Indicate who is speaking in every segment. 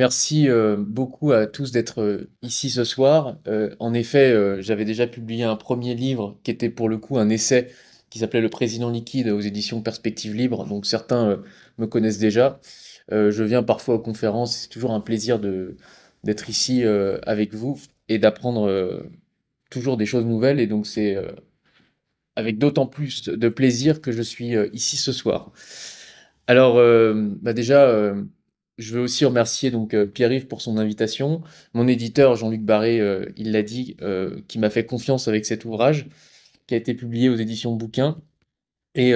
Speaker 1: Merci beaucoup à tous d'être ici ce soir. En effet, j'avais déjà publié un premier livre qui était pour le coup un essai qui s'appelait Le Président liquide aux éditions Perspectives Libres. Donc certains me connaissent déjà. Je viens parfois aux conférences. C'est toujours un plaisir d'être ici avec vous et d'apprendre toujours des choses nouvelles. Et donc c'est avec d'autant plus de plaisir que je suis ici ce soir. Alors, déjà, je veux aussi remercier donc Pierre-Yves pour son invitation. Mon éditeur Jean-Luc Barré, il l'a dit, qui m'a fait confiance avec cet ouvrage, qui a été publié aux éditions Bouquin et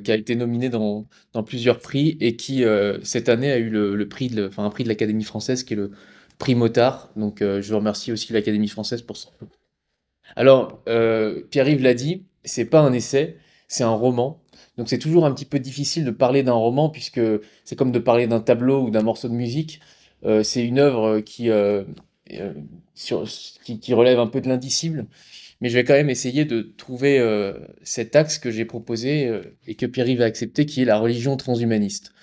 Speaker 1: qui a été nominé dans plusieurs prix et qui cette année a eu le prix enfin un prix de l'Académie française qui est le prix Motard. Donc, je veux remercier aussi l'Académie française pour ça. Alors, Pierre-Yves l'a dit, c'est pas un essai, c'est un roman. Donc c'est toujours un petit peu difficile de parler d'un roman puisque c'est comme de parler d'un tableau ou d'un morceau de musique. C'est une œuvre euh, sur- qui relève un peu de l'indicible. Mais je vais quand même essayer de trouver cet axe que j'ai proposé et que Pierre-Yves a accepté, qui est la religion transhumaniste.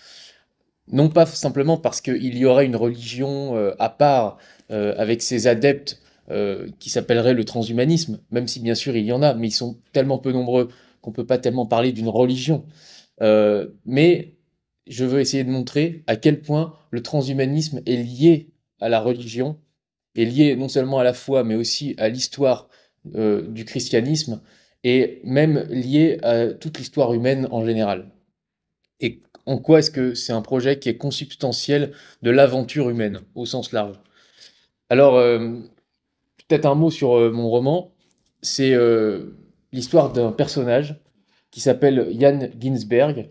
Speaker 1: Non pas simplement parce qu'il y aurait une religion à part avec ses adeptes qui s'appellerait le transhumanisme, même si bien sûr il y en a, mais ils sont tellement peu nombreux qu'on peut pas tellement parler d'une religion. Mais je veux essayer de montrer à quel point le transhumanisme est lié à la religion, est lié non seulement à la foi, mais aussi à l'histoire du christianisme, et même lié à toute l'histoire humaine en général. Et en quoi est-ce que c'est un projet qui est consubstantiel de l'aventure humaine, au sens large? Alors, peut-être un mot sur mon roman. C'est l'histoire d'un personnage qui s'appelle Jan Ginsberg,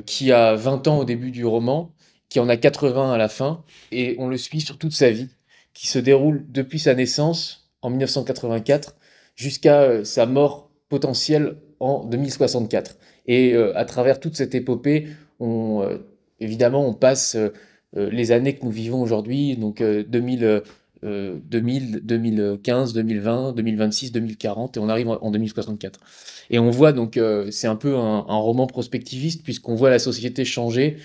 Speaker 1: qui a 20 ans au début du roman, qui en a 80 à la fin, et on le suit sur toute sa vie, qui se déroule depuis sa naissance en 1984 jusqu'à sa mort potentielle en 2064. Et à travers toute cette épopée, évidemment, on passe les années que nous vivons aujourd'hui, donc 2000, 2015, 2020, 2026, 2040, et on arrive en 2064. Et on voit donc, c'est un peu un roman prospectiviste, puisqu'on voit la société changer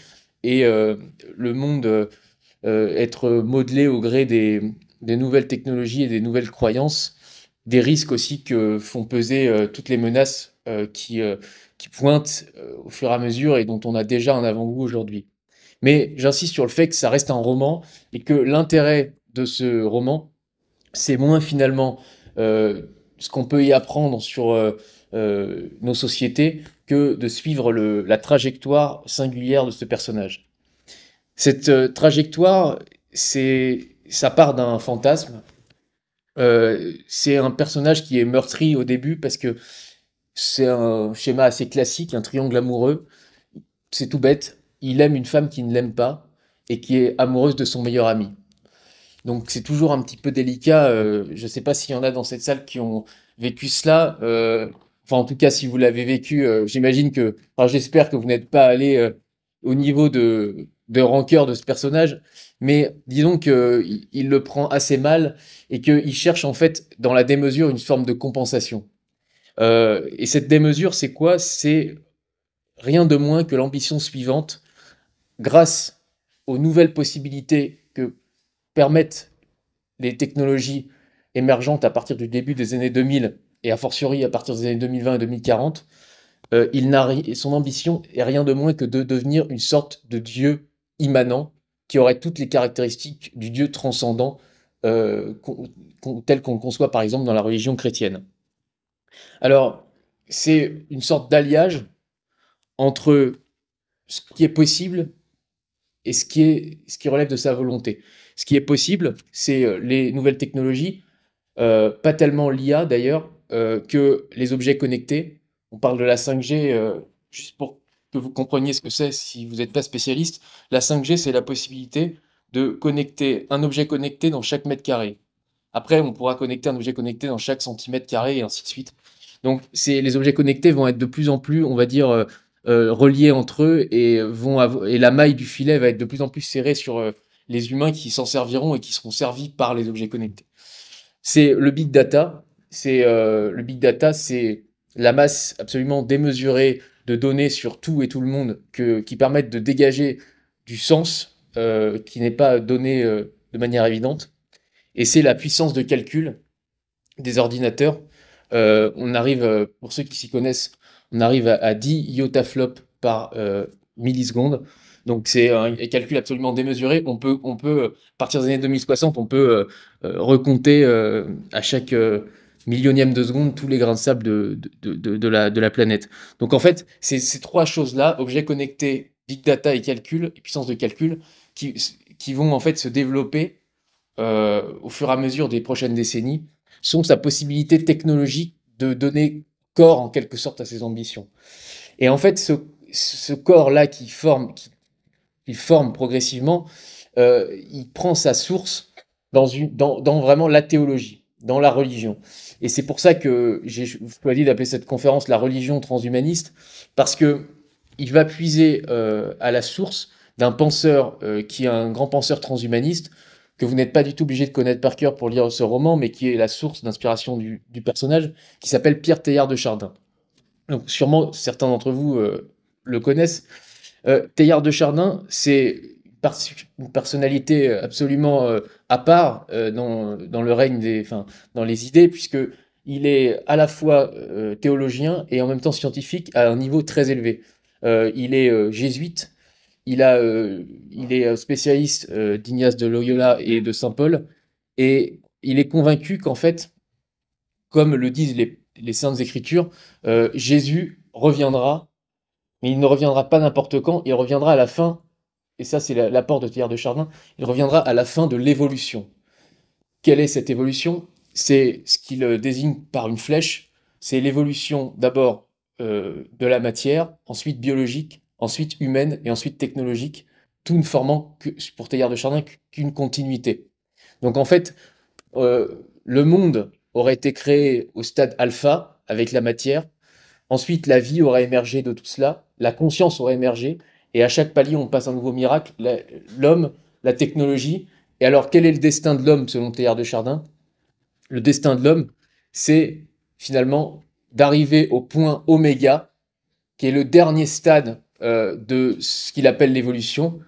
Speaker 1: et le monde être modelé au gré des nouvelles technologies et des nouvelles croyances, des risques aussi que font peser toutes les menaces qui pointent au fur et à mesure et dont on a déjà un avant-goût aujourd'hui. Mais j'insiste sur le fait que ça reste un roman et que l'intérêt de ce roman, c'est moins finalement euh, ce qu'on peut y apprendre sur nos sociétés que de suivre la trajectoire singulière de ce personnage. Cette trajectoire, ça part d'un fantasme. C'est un personnage qui est meurtri au début parce que c'est un schéma assez classique, un triangle amoureux. C'est tout bête. Il aime une femme qui ne l'aime pas et qui est amoureuse de son meilleur ami. Donc c'est toujours un petit peu délicat. Je ne sais pas s'il y en a dans cette salle qui ont vécu cela. Enfin, en tout cas, si vous l'avez vécu, j'imagine que, enfin, j'espère que vous n'êtes pas allé au niveau de rancœur de ce personnage. Mais disons qu'il le prend assez mal et qu'il cherche en fait dans la démesure une forme de compensation. Et cette démesure, c'est quoi? C'est rien de moins que l'ambition suivante, grâce aux nouvelles possibilités que permettent les technologies émergentes à partir du début des années 2000 et a fortiori à partir des années 2020 et 2040, son ambition est rien de moins que de devenir une sorte de dieu immanent qui aurait toutes les caractéristiques du dieu transcendant tel qu'on le conçoit par exemple dans la religion chrétienne. Alors, c'est une sorte d'alliage entre ce qui est possible et ce qui relève de sa volonté. Ce qui est possible, c'est les nouvelles technologies, pas tellement l'IA d'ailleurs, que les objets connectés. On parle de la 5G, juste pour que vous compreniez ce que c'est si vous n'êtes pas spécialiste. La 5G, c'est la possibilité de connecter un objet connecté dans chaque mètre carré. Après, on pourra connecter un objet connecté dans chaque centimètre carré et ainsi de suite. Donc, les objets connectés vont être de plus en plus, on va dire, reliés entre eux et la maille du filet va être de plus en plus serrée sur les humains qui s'en serviront et qui seront servis par les objets connectés. C'est le big data. Le big data, c'est la masse absolument démesurée de données sur tout et tout le monde qui permettent de dégager du sens qui n'est pas donnée de manière évidente, et c'est la puissance de calcul des ordinateurs. On arrive, pour ceux qui s'y connaissent, on arrive à 10 iotaflops par milliseconde. Donc c'est un calcul absolument démesuré. À partir des années 2060, on peut recompter à chaque millionième de seconde tous les grains de sable de la planète. Donc en fait, c'est ces trois choses-là, objets connectés, big data et calcul, et puissance de calcul, qui, qui vont en fait se développer au fur et à mesure des prochaines décennies, sont sa possibilité technologique de donner corps en quelque sorte à ses ambitions. Et en fait, ce corps-là qui forme progressivement, il prend sa source dans vraiment la théologie, dans la religion. Et c'est pour ça que j'ai choisi d'appeler cette conférence la religion transhumaniste, parce que il va puiser à la source d'un penseur qui est un grand penseur transhumaniste, que vous n'êtes pas du tout obligé de connaître par cœur pour lire ce roman, mais qui est la source d'inspiration du personnage, qui s'appelle Pierre Teilhard de Chardin. Donc sûrement certains d'entre vous le connaissent. Teilhard de Chardin, c'est une personnalité absolument à part dans le règne enfin, dans les idées, puisque il est à la fois théologien et en même temps scientifique à un niveau très élevé. Il est jésuite, il est spécialiste d'Ignace de Loyola et de Saint Paul, et il est convaincu qu'en fait, comme le disent les Saintes Écritures, Jésus reviendra, mais il ne reviendra pas n'importe quand, il reviendra à la fin, et ça c'est l'apport de Teilhard de Chardin, il reviendra à la fin de l'évolution. Quelle est cette évolution? C'est ce qu'il désigne par une flèche, c'est l'évolution d'abord de la matière, ensuite biologique, ensuite humaine et ensuite technologique, tout ne formant pour Teilhard de Chardin qu'une continuité. Donc en fait, le monde aurait été créé au stade alpha avec la matière. Ensuite, la vie aurait émergé de tout cela, la conscience aurait émergé, et à chaque palier, on passe un nouveau miracle, l'homme, la technologie. Et alors, quel est le destin de l'homme selon Teilhard de Chardin? Le destin de l'homme, c'est finalement d'arriver au point oméga, qui est le dernier stade de ce qu'il appelle l'évolution,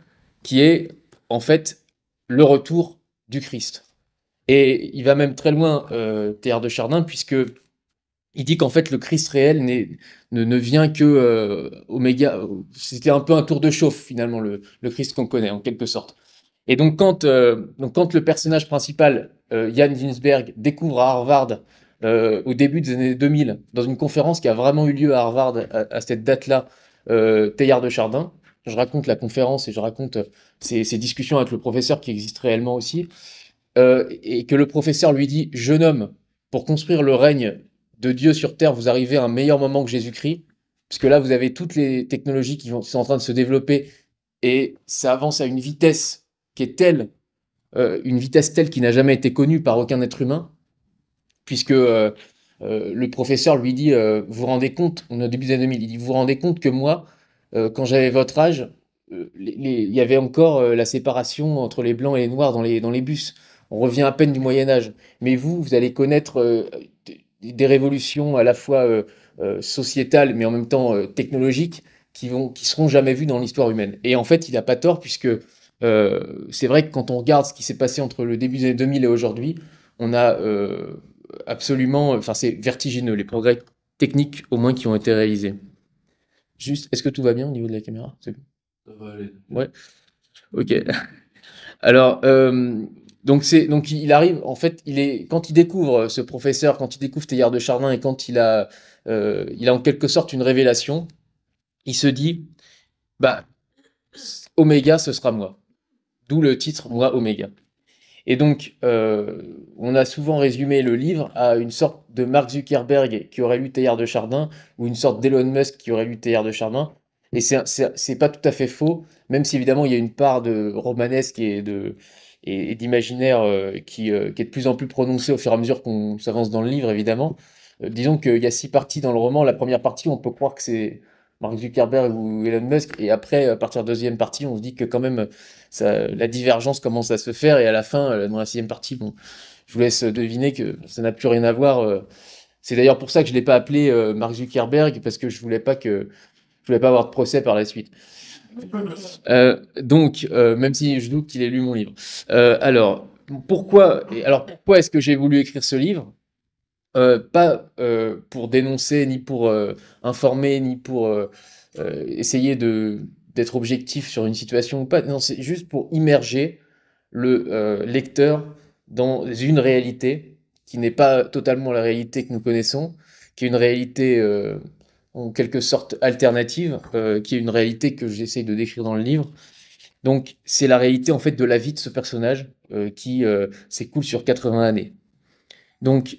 Speaker 1: qui est en fait le retour du Christ. Et il va même très loin, Teilhard de Chardin, puisque il dit qu'en fait le Christ réel ne vient que oméga. C'était un peu un tour de chauffe finalement le Christ qu'on connaît en quelque sorte. Et donc quand le personnage principal, Jan Ginsberg, découvre à Harvard au début des années 2000, dans une conférence qui a vraiment eu lieu à Harvard à cette date-là, Teilhard de Chardin, je raconte la conférence et je raconte ces discussions avec le professeur qui existent réellement aussi, et que le professeur lui dit: Jeune homme, pour construire le règne de Dieu sur Terre, vous arrivez à un meilleur moment que Jésus-Christ, puisque là, vous avez toutes les technologies qui sont en train de se développer, et ça avance à une vitesse qui est telle, une vitesse telle qui n'a jamais été connue par aucun être humain, puisque le professeur lui dit, vous vous rendez compte, on est au début des années 2000, il dit, vous vous rendez compte que moi, quand j'avais votre âge, il y avait encore la séparation entre les blancs et les noirs dans les bus. On revient à peine du Moyen Âge. Mais vous allez connaître des révolutions à la fois sociétales, mais en même temps technologiques, qui seront jamais vues dans l'histoire humaine. Et en fait, il n'a pas tort, puisque c'est vrai que quand on regarde ce qui s'est passé entre le début des années 2000 et aujourd'hui, on a absolument, enfin c'est vertigineux, les progrès techniques au moins qui ont été réalisés. Juste, est-ce que tout va bien au niveau de la caméra? C'est bon.
Speaker 2: Ça va aller.
Speaker 1: Ouais, ok. Alors, donc il arrive, en fait, quand il découvre ce professeur, quand il découvre Teilhard de Chardin et quand il a en quelque sorte une révélation, il se dit, bah, Oméga, ce sera moi. D'où le titre, Moi, Oméga. Et donc, on a souvent résumé le livre à une sorte de Mark Zuckerberg qui aurait lu Teilhard de Chardin ou une sorte d'Elon Musk qui aurait lu Teilhard de Chardin. Et c'est pas tout à fait faux, même si évidemment il y a une part de romanesque et d'imaginaire qui est de plus en plus prononcée au fur et à mesure qu'on s'avance dans le livre, évidemment. Disons qu'il y a 6 parties dans le roman. La première partie, on peut croire que c'est Mark Zuckerberg ou Elon Musk, et après, à partir de la deuxième partie, on se dit que quand même la divergence commence à se faire, et à la fin, dans la sixième partie, bon, je vous laisse deviner que ça n'a plus rien à voir. C'est d'ailleurs pour ça que je l'ai pas appelé Mark Zuckerberg, parce que je voulais pas avoir de procès par la suite. Même si je doute qu'il ait lu mon livre. Alors, pourquoi est-ce que j'ai voulu écrire ce livre? Pas pour dénoncer, ni pour informer, ni pour essayer d'être objectif sur une situation ou pas. Non, c'est juste pour immerger le lecteur dans une réalité qui n'est pas totalement la réalité que nous connaissons, qui est une réalité en quelque sorte alternative, qui est une réalité que j'essaye de décrire dans le livre. Donc, c'est la réalité en fait de la vie de ce personnage qui s'écoule sur 80 années. Donc,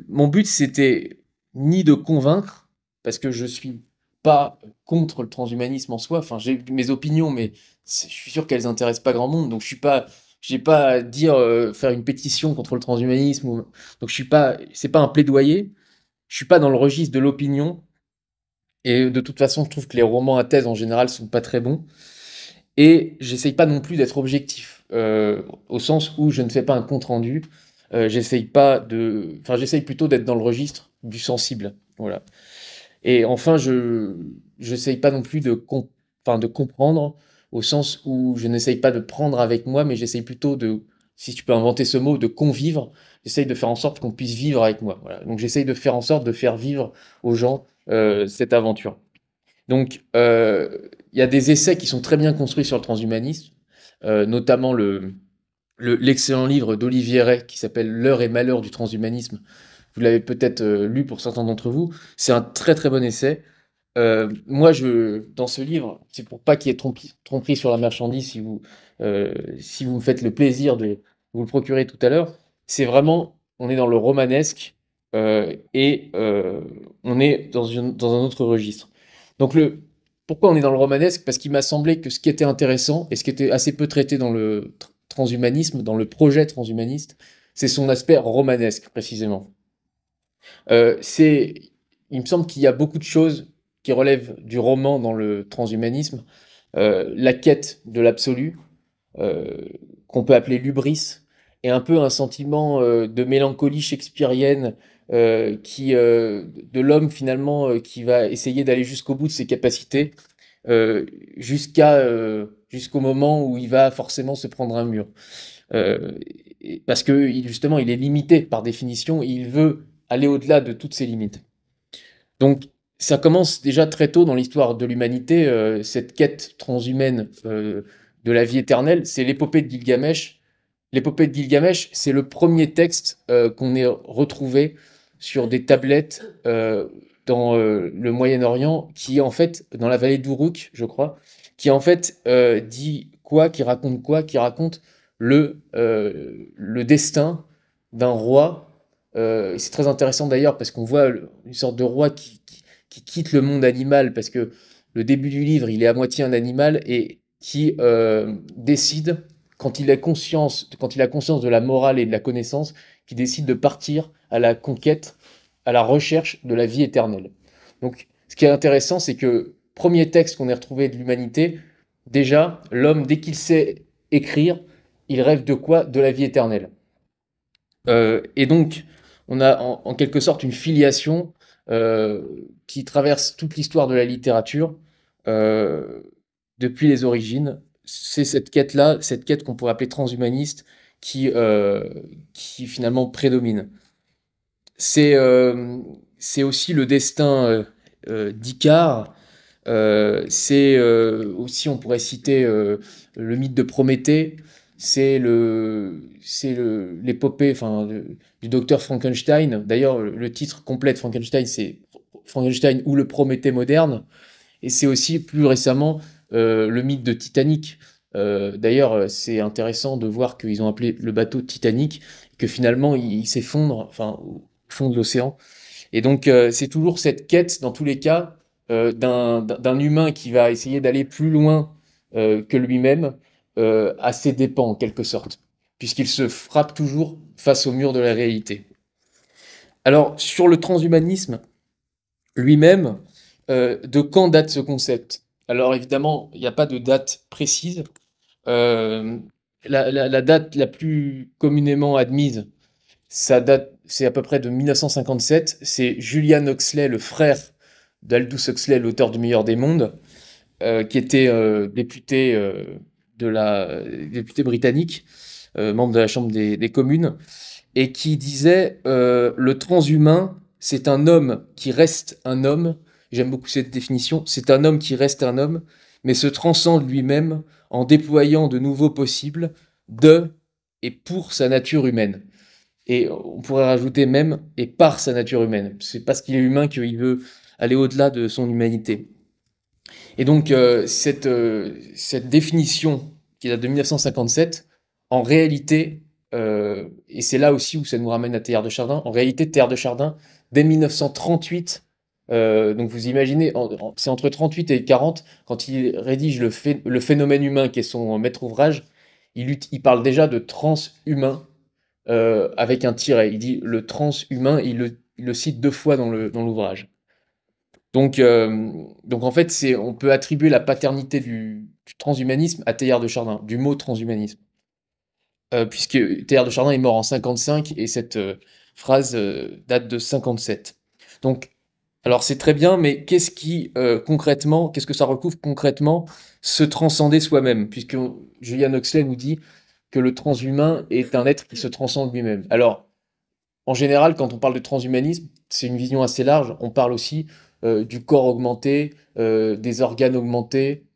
Speaker 1: mon but, c'était ni de convaincre, parce que je suis pas contre le transhumanisme en soi. Enfin, j'ai mes opinions, mais je suis sûr qu'elles intéressent pas grand monde. Donc, j'ai pas à dire faire une pétition contre le transhumanisme. Donc, je suis pas, c'est pas un plaidoyer. Je suis pas dans le registre de l'opinion. Et de toute façon, je trouve que les romans à thèse en général sont pas très bons. Et j'essaye pas non plus d'être objectif, au sens où je ne fais pas un compte rendu. J'essaye plutôt d'être dans le registre du sensible. Voilà. Et enfin, j'essaye pas non plus de comprendre, au sens où je n'essaye pas de prendre avec moi, mais j'essaye plutôt de, si tu peux inventer ce mot, de convivre. J'essaye de faire en sorte qu'on puisse vivre avec moi. Voilà. Donc j'essaye de faire en sorte de faire vivre aux gens cette aventure. Donc, il y a des essais qui sont très bien construits sur le transhumanisme, notamment l'excellent livre d'Olivier Rey qui s'appelle L'heure et malheur du transhumanisme. Vous l'avez peut-être lu pour certains d'entre vous. C'est un très très bon essai. Moi, dans ce livre, c'est pour pas qu'il y ait tromperie sur la marchandise si vous me faites le plaisir de vous le procurer tout à l'heure. C'est vraiment, on est dans le romanesque et on est dans un autre registre. Donc pourquoi on est dans le romanesque? Parce qu'il m'a semblé que ce qui était intéressant et ce qui était assez peu traité dans le transhumanisme, dans le projet transhumaniste, c'est son aspect romanesque précisément. Euh, c'est, il me semble qu'il y a beaucoup de choses qui relèvent du roman dans le transhumanisme. La quête de l'absolu, euh, qu'on peut appeler l'hubris, et un peu un sentiment de mélancolie shakespearienne de l'homme finalement qui va essayer d'aller jusqu'au bout de ses capacités, euh, jusqu'au moment où il va forcément se prendre un mur. Euh, Parce que justement, il est limité par définition, et il veut aller au-delà de toutes ses limites. Donc, ça commence déjà très tôt dans l'histoire de l'humanité, cette quête transhumaine de la vie éternelle, c'est l'épopée de Gilgamesh. L'épopée de Gilgamesh, c'est le premier texte qu'on ait retrouvé sur des tablettes dans le Moyen-Orient, qui en fait, dans la vallée d'Uruk, je crois, qui en fait dit quoi, qui raconte le destin d'un roi. Et c'est très intéressant d'ailleurs parce qu'on voit une sorte de roi qui quitte le monde animal parce que le début du livre, il est à moitié un animal et qui décide, quand il a conscience de la morale et de la connaissance, qui décide de partir à la conquête, à la recherche de la vie éternelle. Donc, ce qui est intéressant, c'est que premier texte qu'on ait retrouvé de l'humanité, déjà, l'homme, dès qu'il sait écrire, il rêve de quoi? De la vie éternelle. Et donc, on a en quelque sorte une filiation euh, qui traverse toute l'histoire de la littérature euh, depuis les origines. C'est cette quête-là, cette quête qu'on pourrait appeler transhumaniste, qui finalement prédomine. C'est c'est aussi le destin d'Icare. Aussi, on pourrait citer le mythe de Prométhée. L'épopée, du docteur Frankenstein. D'ailleurs, le titre complet de Frankenstein, c'est Frankenstein ou le Prométhée moderne. Et c'est aussi plus récemment le mythe de Titanic. D'ailleurs, c'est intéressant de voir qu'ils ont appelé le bateau Titanic, que finalement il s'effondre, enfin, au fond de l'océan. Et donc, c'est toujours cette quête, dans tous les cas, d'un humain qui va essayer d'aller plus loin que lui-même, à ses dépens, en quelque sorte, puisqu'il se frappe toujours face au mur de la réalité. Alors, sur le transhumanisme lui-même, de quand date ce concept? Alors, évidemment, il n'y a pas de date précise. Euh, la date la plus communément admise, c'est à peu près de 1957. C'est Julian Huxley, le frère d'Aldous Huxley, l'auteur du Meilleur des mondes, qui était député, député britannique, membre de la Chambre des communes, et qui disait le transhumain, c'est un homme qui reste un homme. J'aime beaucoup cette définition. C'est un homme qui reste un homme, mais se transcende lui-même en déployant de nouveaux possibles de et pour sa nature humaine. Et on pourrait rajouter même et par sa nature humaine. C'est parce qu'il est humain qu'il veut aller au-delà de son humanité. Et donc cette définition qui date de 1957, en réalité, et c'est là aussi où ça nous ramène à Teilhard de Chardin, en réalité Teilhard de Chardin, dès 1938, donc vous imaginez, c'est entre 38 et 40, quand il rédige le phénomène humain, qui est son maître ouvrage, il parle déjà de transhumain avec un tiret. Il dit le transhumain, il le cite deux fois dans l'ouvrage. Donc en fait, on peut attribuer la paternité du transhumanisme à Teilhard de Chardin, du mot transhumanisme. Puisque Teilhard de Chardin est mort en 55 et cette phrase date de 57. Donc, alors c'est très bien, mais concrètement, qu'est-ce que ça recouvre concrètement, se transcender soi-même, puisque Julian Huxley nous dit que le transhumain est un être qui se transcende lui-même. Alors, en général, quand on parle de transhumanisme, c'est une vision assez large. On parle aussi du corps augmenté, des organes augmentés.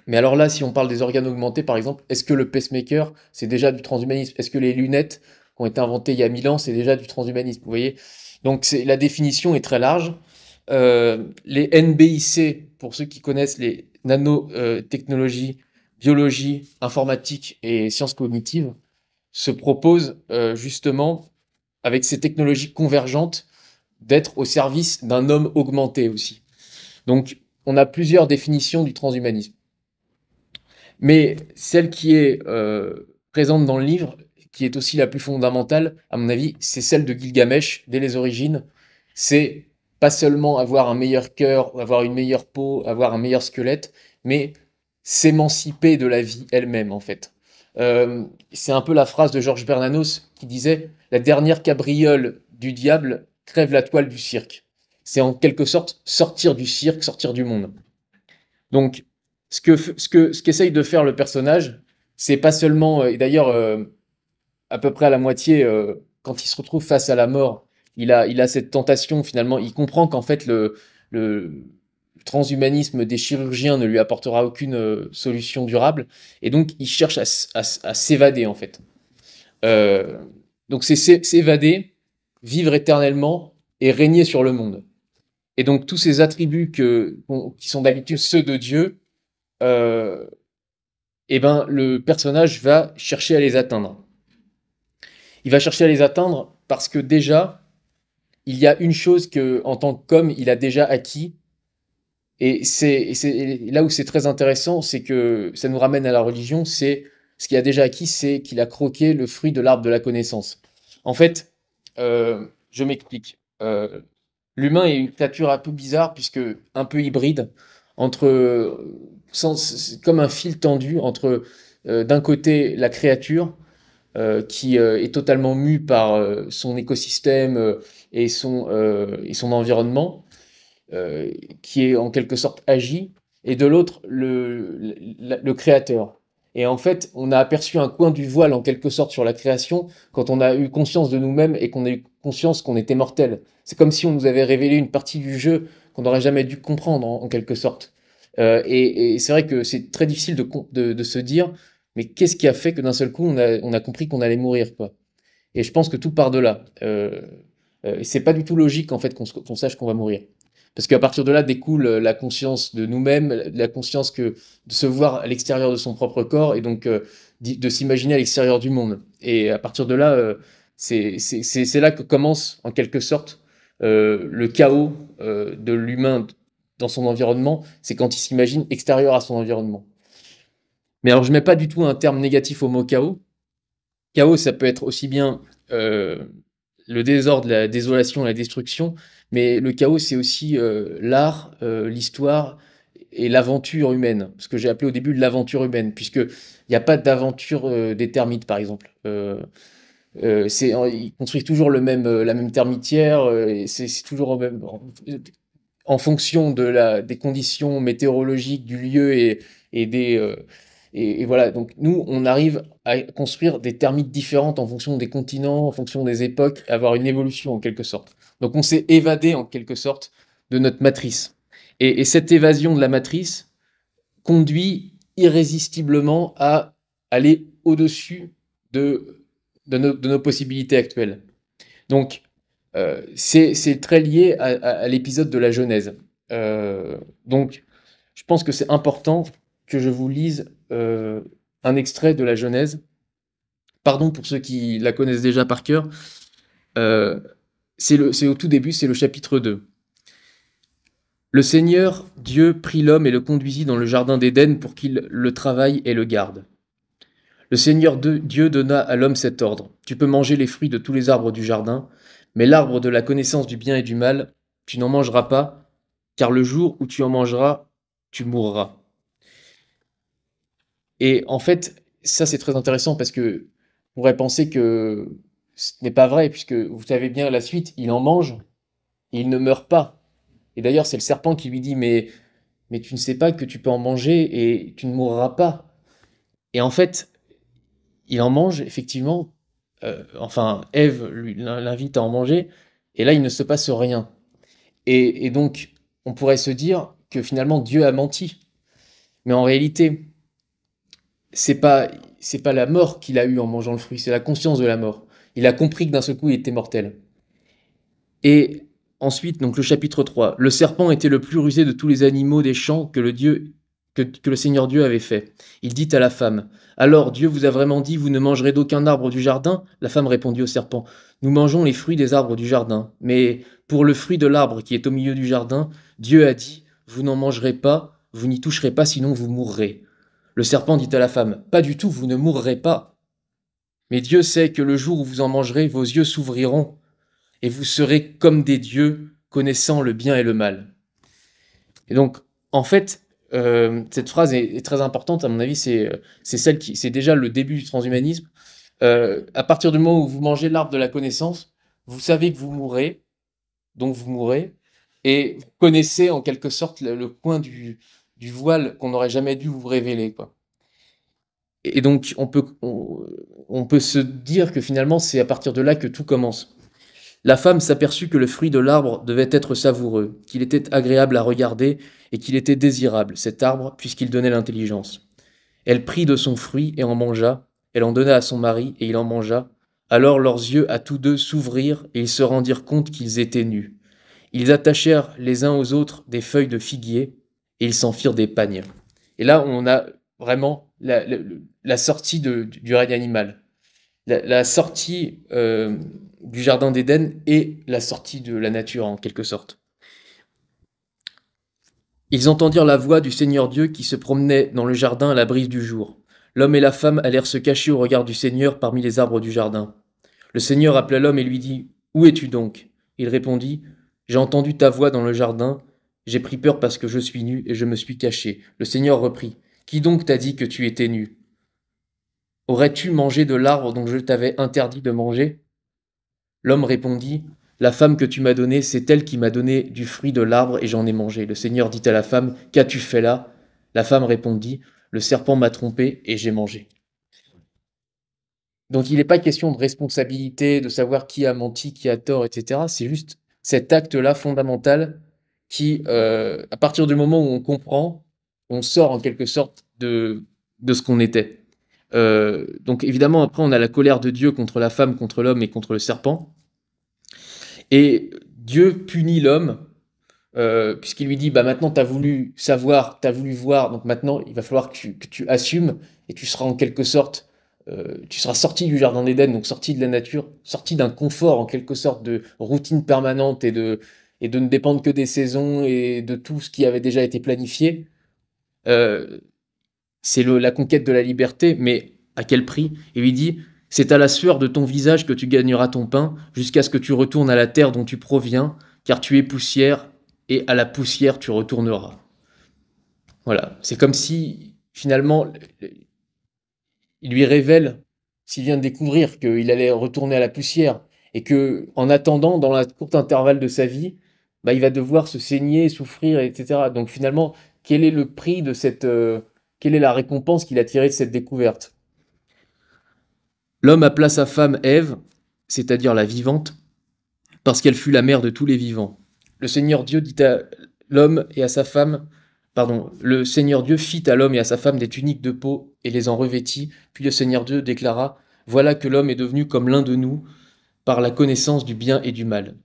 Speaker 1: Mais alors là, si on parle des organes augmentés, par exemple, est-ce que le pacemaker, c'est déjà du transhumanisme? Est-ce que les lunettes qui ont été inventées il y a 1000 ans, c'est déjà du transhumanisme? Vous voyez? Donc la définition est très large. Les NBIC, pour ceux qui connaissent les nanotechnologies, biologie, informatique et sciences cognitives, se proposent justement avec ces technologies convergentes, d'être au service d'un homme augmenté aussi. Donc, on a plusieurs définitions du transhumanisme. Mais celle qui est présente dans le livre, qui est aussi la plus fondamentale, à mon avis, c'est celle de Gilgamesh, dès les origines. C'est pas seulement avoir un meilleur cœur, avoir une meilleure peau, avoir un meilleur squelette, mais s'émanciper de la vie elle-même, en fait. C'est un peu la phrase de Georges Bernanos qui disait « La dernière cabriole du diable crève la toile du cirque ». C'est en quelque sorte sortir du cirque, sortir du monde. Donc, ce qu'essaye de faire le personnage, c'est pas seulement, et d'ailleurs, à peu près à la moitié, quand il se retrouve face à la mort, il a cette tentation finalement, il comprend qu'en fait le transhumanisme des chirurgiens ne lui apportera aucune solution durable, et donc il cherche à s'évader en fait. Euh, donc c'est s'évader, vivre éternellement et régner sur le monde. Et donc tous ces attributs qui sont d'habitude ceux de Dieu, euh, eh ben le personnage va chercher à les atteindre. Il va chercher à les atteindre parce que déjà, il y a une chose que, en tant qu'homme, il a déjà acquis. Et là où c'est très intéressant, c'est que ça nous ramène à la religion, c'est ce qu'il a déjà acquis, c'est qu'il a croqué le fruit de l'arbre de la connaissance. En fait, je m'explique. L'humain est une créature un peu bizarre, puisque un peu hybride, comme un fil tendu entre d'un côté la créature, qui est totalement mu par son écosystème et son environnement, qui est en quelque sorte agi, et de l'autre, le créateur. Et en fait, on a aperçu un coin du voile en quelque sorte sur la création quand on a eu conscience de nous-mêmes et qu'on a eu conscience qu'on était mortel. C'est comme si on nous avait révélé une partie du jeu qu'on n'aurait jamais dû comprendre en quelque sorte. Et c'est vrai que c'est très difficile de se dire, mais qu'est-ce qui a fait que d'un seul coup on a compris qu'on allait mourir, quoi. Et je pense que tout part de là. C'est pas du tout logique en fait qu'on sache qu'on va mourir. Parce qu'à partir de là découle la conscience de nous-mêmes, la conscience de se voir à l'extérieur de son propre corps et donc de s'imaginer à l'extérieur du monde. Et à partir de là, c'est là que commence en quelque sorte le chaos de l'humain dans son environnement. C'est quand il s'imagine extérieur à son environnement. Mais alors je mets pas du tout un terme négatif au mot chaos. Chaos, ça peut être aussi bien le désordre, la désolation, la destruction, mais le chaos, c'est aussi l'art, l'histoire et l'aventure humaine. Ce que j'ai appelé au début de l'aventure humaine, puisqu'il n'y a pas d'aventure des termites, par exemple. Ils construisent toujours la même termitière, et c'est toujours au même. en fonction des conditions météorologiques du lieu et et voilà. Donc nous, on arrive à construire des termites différentes en fonction des continents, en fonction des époques, avoir une évolution en quelque sorte. Donc on s'est évadé en quelque sorte de notre matrice. Et cette évasion de la matrice conduit irrésistiblement à aller au-dessus de nos possibilités actuelles. Donc, c'est très lié à l'épisode de la Genèse. Donc, je pense que c'est important que je vous lise un extrait de la Genèse. Pardon pour ceux qui la connaissent déjà par cœur. C'est au tout début, c'est le chapitre 2. Le Seigneur Dieu prit l'homme et le conduisit dans le jardin d'Éden pour qu'il le travaille et le garde. Le Seigneur Dieu donna à l'homme cet ordre. Tu peux manger les fruits de tous les arbres du jardin, mais l'arbre de la connaissance du bien et du mal, tu n'en mangeras pas, car le jour où tu en mangeras, tu mourras. Et en fait, ça c'est très intéressant parce que on pourrait penser que ce n'est pas vrai, puisque vous savez bien la suite, il en mange et il ne meurt pas. Et d'ailleurs, c'est le serpent qui lui dit, mais tu ne sais pas que tu peux en manger et tu ne mourras pas. Et en fait, il en mange, effectivement. Enfin, Ève l'invite à en manger, et là, il ne se passe rien. Et donc, on pourrait se dire que finalement, Dieu a menti. Mais en réalité, c'est pas, c'est pas la mort qu'il a eue en mangeant le fruit, c'est la conscience de la mort. Il a compris que d'un seul coup, il était mortel. Et ensuite, donc le chapitre 3. Le serpent était le plus rusé de tous les animaux des champs que le Seigneur Dieu avait fait. Il dit à la femme, alors Dieu vous a vraiment dit, vous ne mangerez d'aucun arbre du jardin? La femme répondit au serpent, nous mangeons les fruits des arbres du jardin. Mais pour le fruit de l'arbre qui est au milieu du jardin, Dieu a dit, vous n'en mangerez pas, vous n'y toucherez pas, sinon vous mourrez. Le serpent dit à la femme, pas du tout, vous ne mourrez pas. Mais Dieu sait que le jour où vous en mangerez, vos yeux s'ouvriront, et vous serez comme des dieux, connaissant le bien et le mal. Et donc, en fait, cette phrase est très importante, à mon avis, c'est déjà le début du transhumanisme. À partir du moment où vous mangez l'arbre de la connaissance, vous savez que vous mourrez, donc vous mourrez, et vous connaissez en quelque sorte le coin du voile qu'on n'aurait jamais dû vous révéler, quoi. Et donc, on peut se dire que finalement, c'est à partir de là que tout commence. La femme s'aperçut que le fruit de l'arbre devait être savoureux, qu'il était agréable à regarder et qu'il était désirable, cet arbre, puisqu'il donnait l'intelligence. Elle prit de son fruit et en mangea, elle en donna à son mari et il en mangea. Alors leurs yeux à tous deux s'ouvrirent et ils se rendirent compte qu'ils étaient nus. Ils attachèrent les uns aux autres des feuilles de figuier et ils s'en firent des pagnes. Et là, on a vraiment la sortie du règne animal. La sortie du jardin d'Éden et la sortie de la nature en quelque sorte. Ils entendirent la voix du Seigneur Dieu qui se promenait dans le jardin à la brise du jour. L'homme et la femme allèrent se cacher au regard du Seigneur parmi les arbres du jardin. Le Seigneur appela l'homme et lui dit, « Où es-tu donc » Il répondit, « J'ai entendu ta voix dans le jardin, j'ai pris peur parce que je suis nu et je me suis caché. » Le Seigneur reprit, « Qui donc t'a dit que tu étais nu ? Aurais-tu mangé de l'arbre dont je t'avais interdit de manger ?» L'homme répondit, « La femme que tu m'as donnée, c'est elle qui m'a donné du fruit de l'arbre et j'en ai mangé. » Le Seigneur dit à la femme, « Qu'as-tu fait là ?» La femme répondit, « Le serpent m'a trompé et j'ai mangé. » Donc il n'est pas question de responsabilité, de savoir qui a menti, qui a tort, etc. C'est juste cet acte-là fondamental qui, à partir du moment où on comprend, on sort en quelque sorte de ce qu'on était. Donc évidemment, après, on a la colère de Dieu contre la femme, contre l'homme et contre le serpent. Et Dieu punit l'homme, puisqu'il lui dit, bah maintenant tu as voulu savoir, tu as voulu voir, donc maintenant il va falloir que tu assumes, et tu seras en quelque sorte, tu seras sorti du jardin d'Éden, donc sorti de la nature, sorti d'un confort en quelque sorte de routine permanente et de ne dépendre que des saisons et de tout ce qui avait déjà été planifié. C'est la conquête de la liberté, mais à quel prix? Il lui dit, c'est à la sueur de ton visage que tu gagneras ton pain, jusqu'à ce que tu retournes à la terre dont tu proviens, car tu es poussière, et à la poussière tu retourneras. Voilà, c'est comme si, finalement, il lui révèle, s'il vient de découvrir qu'il allait retourner à la poussière, et que, en attendant, dans la courte intervalle de sa vie, bah, il va devoir se saigner, souffrir, etc. Donc finalement, quel est le prix de quelle est la récompense qu'il a tirée de cette découverte? L'homme appela sa femme Ève, c'est-à-dire la vivante, parce qu'elle fut la mère de tous les vivants. Le Seigneur Dieu dit à l'homme et à sa femme, pardon, le Seigneur Dieu fit à l'homme et à sa femme des tuniques de peau et les en revêtit. Puis le Seigneur Dieu déclara, voilà que l'homme est devenu comme l'un de nous par la connaissance du bien et du mal.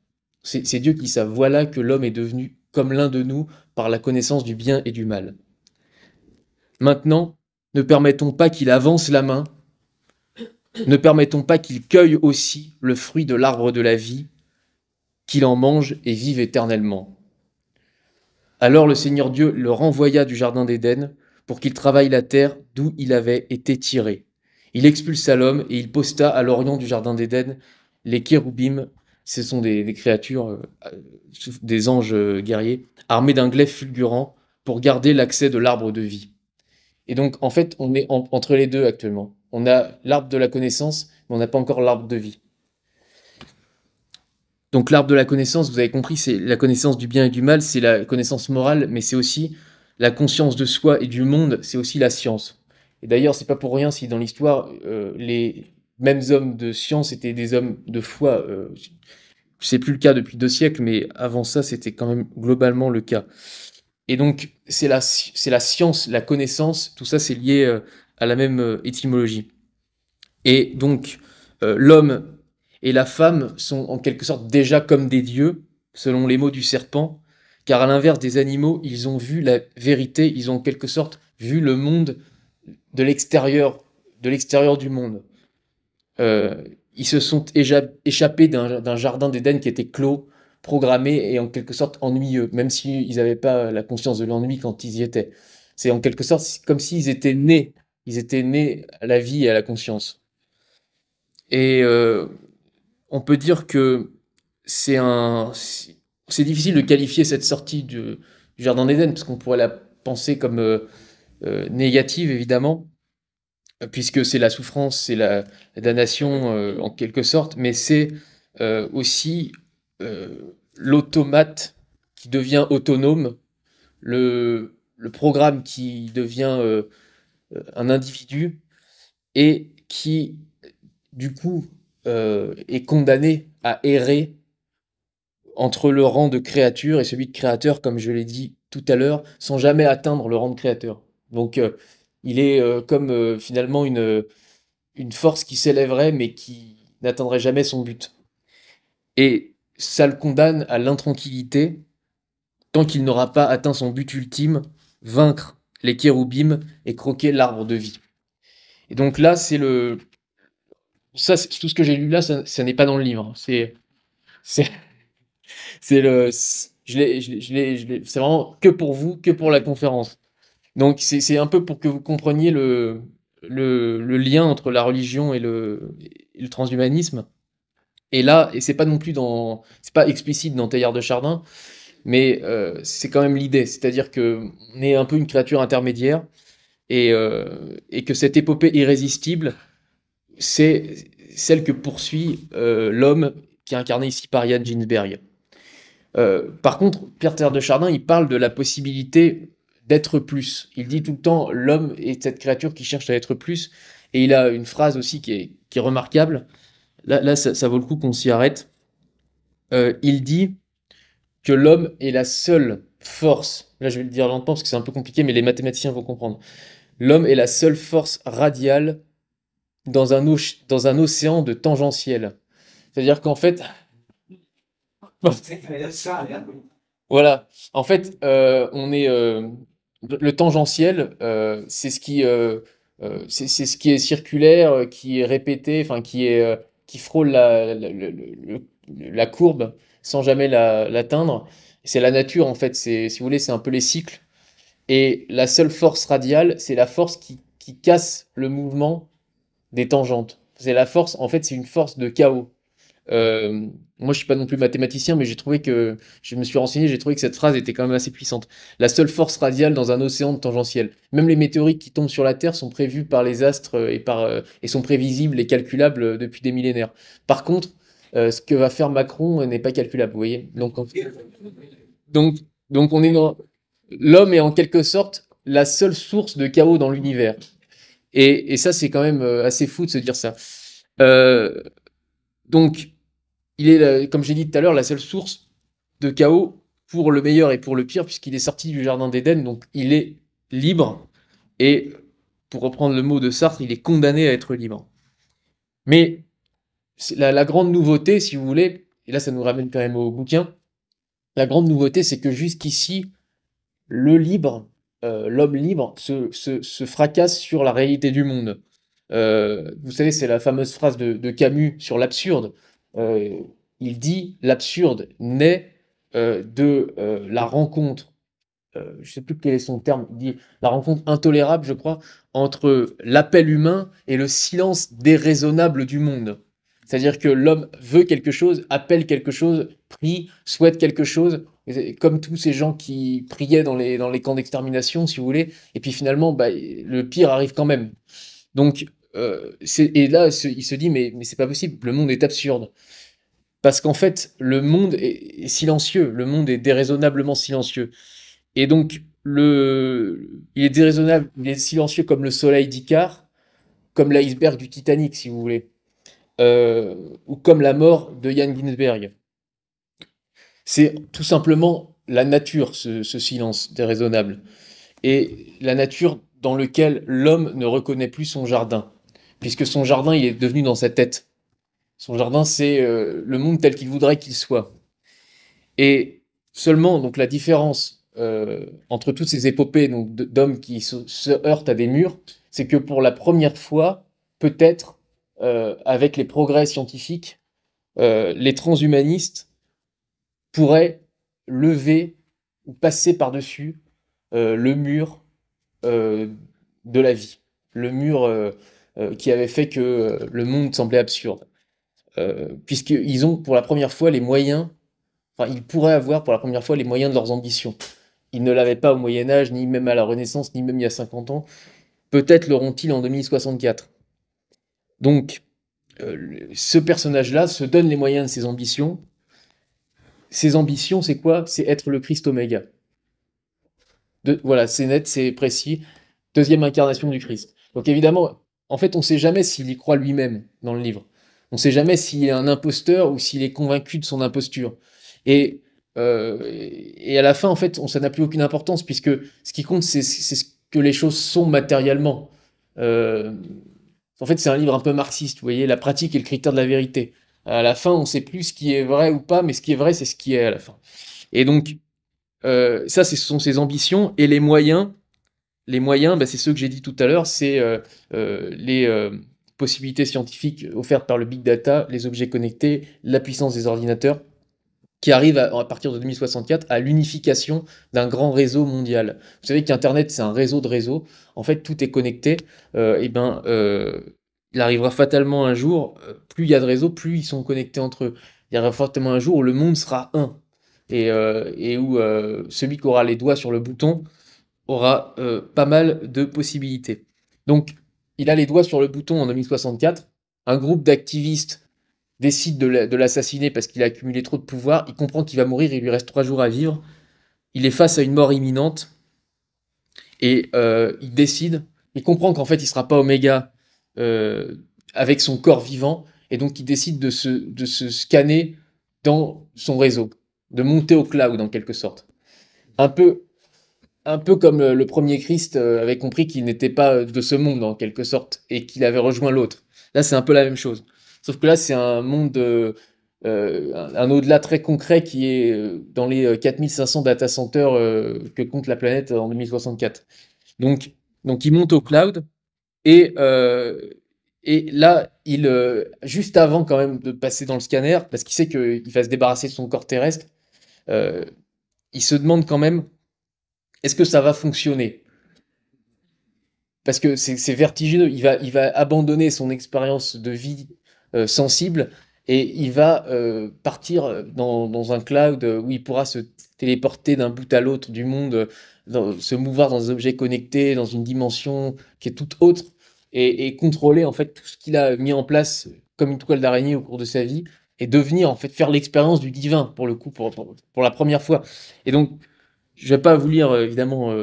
Speaker 1: C'est Dieu qui dit ça. Voilà que l'homme est devenu comme l'un de nous par la connaissance du bien et du mal. Maintenant, ne permettons pas qu'il avance la main, ne permettons pas qu'il cueille aussi le fruit de l'arbre de la vie, qu'il en mange et vive éternellement. Alors le Seigneur Dieu le renvoya du jardin d'Éden pour qu'il travaille la terre d'où il avait été tiré. Il expulsa l'homme et il posta à l'orient du jardin d'Éden les kéroubim, ce sont des créatures, des anges guerriers, armés d'un glaive fulgurant pour garder l'accès de l'arbre de vie. Et donc en fait on est entre les deux actuellement. On a l'arbre de la connaissance, mais on n'a pas encore l'arbre de vie. Donc l'arbre de la connaissance, vous avez compris, c'est la connaissance du bien et du mal, c'est la connaissance morale, mais c'est aussi la conscience de soi et du monde, c'est aussi la science. Et d'ailleurs, c'est pas pour rien si dans l'histoire, les mêmes hommes de science étaient des hommes de foi. C'est plus le cas depuis 2 siècles, mais avant ça, c'était quand même globalement le cas. Et donc, c'est la science, la connaissance, tout ça, c'est lié à la même étymologie. Et donc, l'homme et la femme sont en quelque sorte déjà comme des dieux, selon les mots du serpent, car à l'inverse des animaux, ils ont vu la vérité, ils ont en quelque sorte vu le monde de l'extérieur du monde. Ils se sont échappés d'un jardin d'Éden qui était clos, programmé et en quelque sorte ennuyeux, même s'ils n'avaient pas la conscience de l'ennui quand ils y étaient. C'est en quelque sorte comme s'ils étaient nés à la vie et à la conscience. Et on peut dire que c'est difficile de qualifier cette sortie du Jardin d'Éden, parce qu'on pourrait la penser comme négative, évidemment, puisque c'est la souffrance, c'est la damnation, en quelque sorte, mais c'est aussi l'automate qui devient autonome, le programme qui devient un individu, et qui, du coup, est condamné à errer entre le rang de créature et celui de créateur, comme je l'ai dit tout à l'heure, sans jamais atteindre le rang de créateur. Donc, il est comme finalement une force qui s'élèverait, mais qui n'atteindrait jamais son but. Et ça le condamne à l'intranquillité tant qu'il n'aura pas atteint son but ultime, vaincre les kéroubim et croquer l'arbre de vie. Et donc là, tout ce que j'ai lu là, ça n'est pas dans le livre. C'est c'est vraiment que pour vous, que pour la conférence. Donc c'est un peu pour que vous compreniez le lien entre la religion et le transhumanisme. Et là, et c'est pas non plus c'est pas explicite dans Teilhard de Chardin, mais c'est quand même l'idée. C'est-à-dire que on est un peu une créature intermédiaire et que cette épopée irrésistible, c'est celle que poursuit l'homme qui est incarné ici par Yann Ginsberg. Par contre, Pierre Teilhard de Chardin, il parle de la possibilité d'être plus. Il dit tout le temps, l'homme est cette créature qui cherche à être plus, et il a une phrase aussi qui est remarquable. Là ça vaut le coup qu'on s'y arrête. Il dit que l'homme est la seule force, là je vais le dire lentement parce que c'est un peu compliqué, mais les mathématiciens vont comprendre. L'homme est la seule force radiale dans un océan de tangentiel. C'est-à-dire qu'en fait, voilà, en fait, on est le tangentiel, c'est ce qui est circulaire, qui est répété, enfin qui frôle la courbe sans jamais l'atteindre. C'est la nature en fait. Si vous voulez, c'est un peu les cycles. Et la seule force radiale, c'est la force qui casse le mouvement des tangentes. C'est la force, en fait, c'est une force de chaos. Moi, je suis pas non plus mathématicien, mais j'ai trouvé que je me suis renseigné, j'ai trouvé que cette phrase était quand même assez puissante. La seule force radiale dans un océan de tangentiel. Même les météorites qui tombent sur la Terre sont prévues par les astres et sont prévisibles et calculables depuis des millénaires. Par contre, Ce que va faire Macron n'est pas calculable, vous voyez. Donc, donc on est dans l'homme est en quelque sorte la seule source de chaos dans l'univers. Et ça, c'est quand même assez fou de se dire ça. Euh, donc, il est, comme j'ai dit tout à l'heure, la seule source de chaos pour le meilleur et pour le pire, puisqu'il est sorti du Jardin d'Éden, donc il est libre. Et pour reprendre le mot de Sartre, il est condamné à être libre. Mais la grande nouveauté, si vous voulez, et là ça nous ramène quand même au bouquin, la grande nouveauté, c'est que jusqu'ici, le libre, l'homme libre, se fracasse sur la réalité du monde. Vous savez, c'est la fameuse phrase de Camus sur l'absurde. Euh, il dit l'absurde naît de la rencontre. Je ne sais plus quel est son terme. Il dit la rencontre intolérable, je crois, entre l'appel humain et le silence déraisonnable du monde. C'est-à-dire que l'homme veut quelque chose, appelle quelque chose, prie, souhaite quelque chose, comme tous ces gens qui priaient dans les camps d'extermination, si vous voulez, et puis finalement, bah, le pire arrive quand même. Donc, et là, il se dit, mais c'est pas possible, le monde est absurde. Parce qu'en fait, le monde est silencieux, le monde est déraisonnablement silencieux. Et donc, il est déraisonnable, il est silencieux comme le soleil d'Icare, comme l'iceberg du Titanic, si vous voulez, ou comme la mort de Jan Ginsberg. C'est tout simplement la nature, ce silence déraisonnable. Et la nature dans laquelle l'homme ne reconnaît plus son jardin, puisque son jardin, il est devenu dans sa tête. Son jardin, c'est le monde tel qu'il voudrait qu'il soit. Et seulement, donc la différence entre toutes ces épopées donc, d'hommes qui se heurtent à des murs, c'est que pour la première fois, peut-être, avec les progrès scientifiques, les transhumanistes pourraient lever ou passer par-dessus le mur euh, de la vie, le mur qui avait fait que le monde semblait absurde. Puisqu'ils ont pour la première fois les moyens, enfin ils pourraient avoir pour la première fois les moyens de leurs ambitions. Ils ne l'avaient pas au Moyen Âge, ni même à la Renaissance, ni même il y a 50 ans. Peut-être l'auront-ils en 2064. Donc, ce personnage-là se donne les moyens de ses ambitions. Ses ambitions, c'est quoi? C'est être le Christ Oméga. Voilà, c'est net, c'est précis. Deuxième incarnation du Christ. Donc évidemment, en fait, on ne sait jamais s'il y croit lui-même dans le livre. On ne sait jamais s'il est un imposteur ou s'il est convaincu de son imposture. Et, et à la fin, en fait, ça n'a plus aucune importance puisque ce qui compte, c'est ce que les choses sont matériellement. Euh, En fait, c'est un livre un peu marxiste, vous voyez, la pratique est le critère de la vérité. À la fin, on ne sait plus ce qui est vrai ou pas, mais ce qui est vrai, c'est ce qui est à la fin. Et donc, ça, ce sont ses ambitions et les moyens, bah, c'est ceux que j'ai dit tout à l'heure, c'est les possibilités scientifiques offertes par le big data, les objets connectés, la puissance des ordinateurs, qui arrivent à partir de 2064 à l'unification d'un grand réseau mondial. Vous savez qu'Internet, c'est un réseau de réseaux. En fait, tout est connecté. Et ben, il arrivera fatalement un jour, plus il y a de réseaux, plus ils sont connectés entre eux. Il y arrivera fatalement un jour où le monde sera un. Et où celui qui aura les doigts sur le bouton aura pas mal de possibilités. Donc, il a les doigts sur le bouton en 2064. Un groupe d'activistes décide de l'assassiner parce qu'il a accumulé trop de pouvoir. Il comprend qu'il va mourir, il lui reste 3 jours à vivre. Il est face à une mort imminente et il décide. Il comprend qu'en fait, il ne sera pas Oméga avec son corps vivant et donc il décide de se scanner dans son réseau, de monter au cloud en quelque sorte. Un peu, un peu comme le premier Christ avait compris qu'il n'était pas de ce monde en quelque sorte et qu'il avait rejoint l'autre. Là, c'est un peu la même chose. Sauf que là, c'est un monde, un au-delà très concret qui est dans les 4500 data centers que compte la planète en 2064. Donc, donc il monte au cloud et, là, juste avant quand même de passer dans le scanner, parce qu'il sait qu'il va se débarrasser de son corps terrestre, euh, il se demande quand même est-ce que ça va fonctionner? Parce que c'est vertigineux. Il va abandonner son expérience de vie sensible et il va partir dans un cloud où il pourra se téléporter d'un bout à l'autre du monde, se mouvoir dans des objets connectés, dans une dimension qui est toute autre et contrôler en fait tout ce qu'il a mis en place comme une toile d'araignée au cours de sa vie et devenir, en fait, faire l'expérience du divin, pour le coup, pour la première fois. Et donc, je vais pas vous lire, évidemment,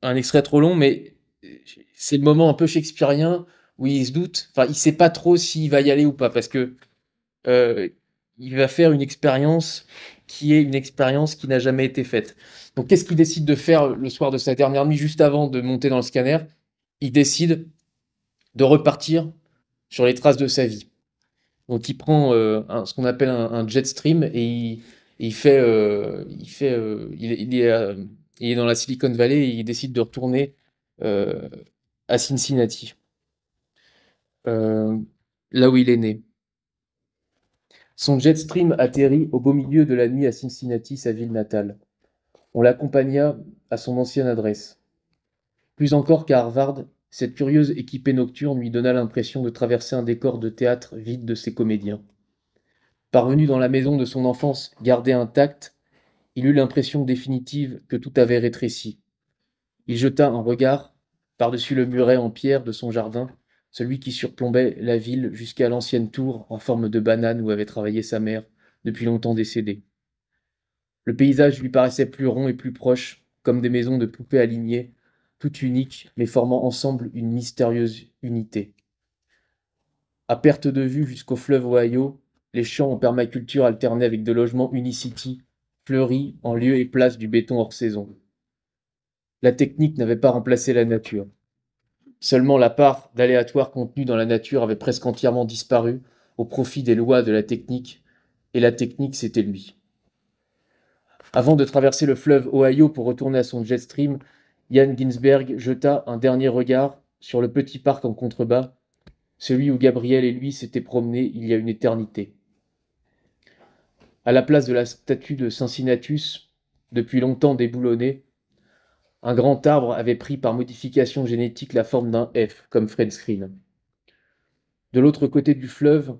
Speaker 1: un extrait trop long, mais c'est le moment un peu shakespearien où il se doute, enfin, il sait pas trop s'il va y aller ou pas, parce que euh, il va faire une expérience qui est une expérience qui n'a jamais été faite. Donc, qu'est-ce qu'il décide de faire le soir de sa dernière nuit, juste avant de monter dans le scanner? Il décide de repartir sur les traces de sa vie. Donc, il prend ce qu'on appelle un jet stream et il est dans la Silicon Valley et il décide de retourner euh, à Cincinnati, euh, là où il est né. Son jet stream atterrit au beau milieu de la nuit à Cincinnati, sa ville natale. On l'accompagna à son ancienne adresse. Plus encore qu'à Harvard, cette curieuse équipée nocturne lui donna l'impression de traverser un décor de théâtre vide de ses comédiens. Parvenu dans la maison de son enfance gardée intacte, il eut l'impression définitive que tout avait rétréci. Il jeta un regard par-dessus le muret en pierre de son jardin, celui qui surplombait la ville jusqu'à l'ancienne tour en forme de banane où avait travaillé sa mère, depuis longtemps décédée. Le paysage lui paraissait plus rond et plus proche, comme des maisons de poupées alignées, toutes uniques, mais formant ensemble une mystérieuse unité. À perte de vue jusqu'au fleuve Ohio, les champs en permaculture alternaient avec de logements Unicity, fleuris en lieu et place du béton hors saison. La technique n'avait pas remplacé la nature. Seulement la part d'aléatoire contenue dans la nature avait presque entièrement disparu au profit des lois de la technique, et la technique, c'était lui. Avant de traverser le fleuve Ohio pour retourner à son jet stream, Ian Ginsberg jeta un dernier regard sur le petit parc en contrebas, celui où Gabriel et lui s'étaient promenés il y a une éternité. À la place de la statue de Cincinnatus, depuis longtemps déboulonnée, un grand arbre avait pris par modification génétique la forme d'un F, comme Fred Screen. De l'autre côté du fleuve,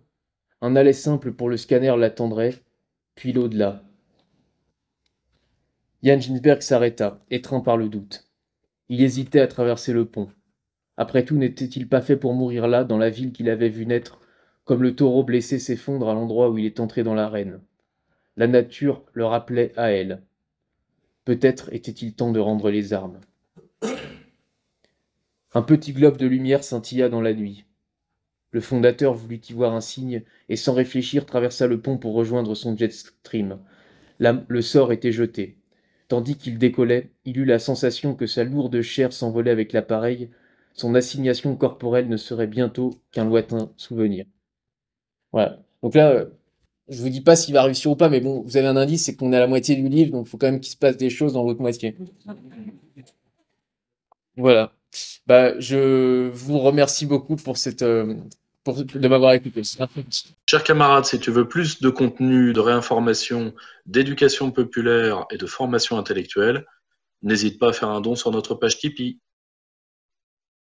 Speaker 1: un aller simple pour le scanner l'attendrait, puis l'au-delà. Jan Ginsberg s'arrêta, étreint par le doute. Il hésitait à traverser le pont. Après tout, n'était-il pas fait pour mourir là, dans la ville qu'il avait vue naître, comme le taureau blessé s'effondre à l'endroit où il est entré dans l'arène? La nature le rappelait à elle. Peut-être était-il temps de rendre les armes. Un petit globe de lumière scintilla dans la nuit. Le fondateur voulut y voir un signe et sans réfléchir traversa le pont pour rejoindre son jet stream. Le sort était jeté. Tandis qu'il décollait, il eut la sensation que sa lourde chair s'envolait avec l'appareil. Son assignation corporelle ne serait bientôt qu'un lointain souvenir. Voilà. Donc là, je vous dis pas s'il va réussir ou pas, mais bon, vous avez un indice, c'est qu'on est à la moitié du livre, donc il faut quand même qu'il se passe des choses dans l'autre moitié. Voilà. Bah, je vous remercie beaucoup de m'avoir écouté.
Speaker 2: Chers camarades, si tu veux plus de contenu, de réinformation, d'éducation populaire et de formation intellectuelle, n'hésite pas à faire un don sur notre page Tipeee.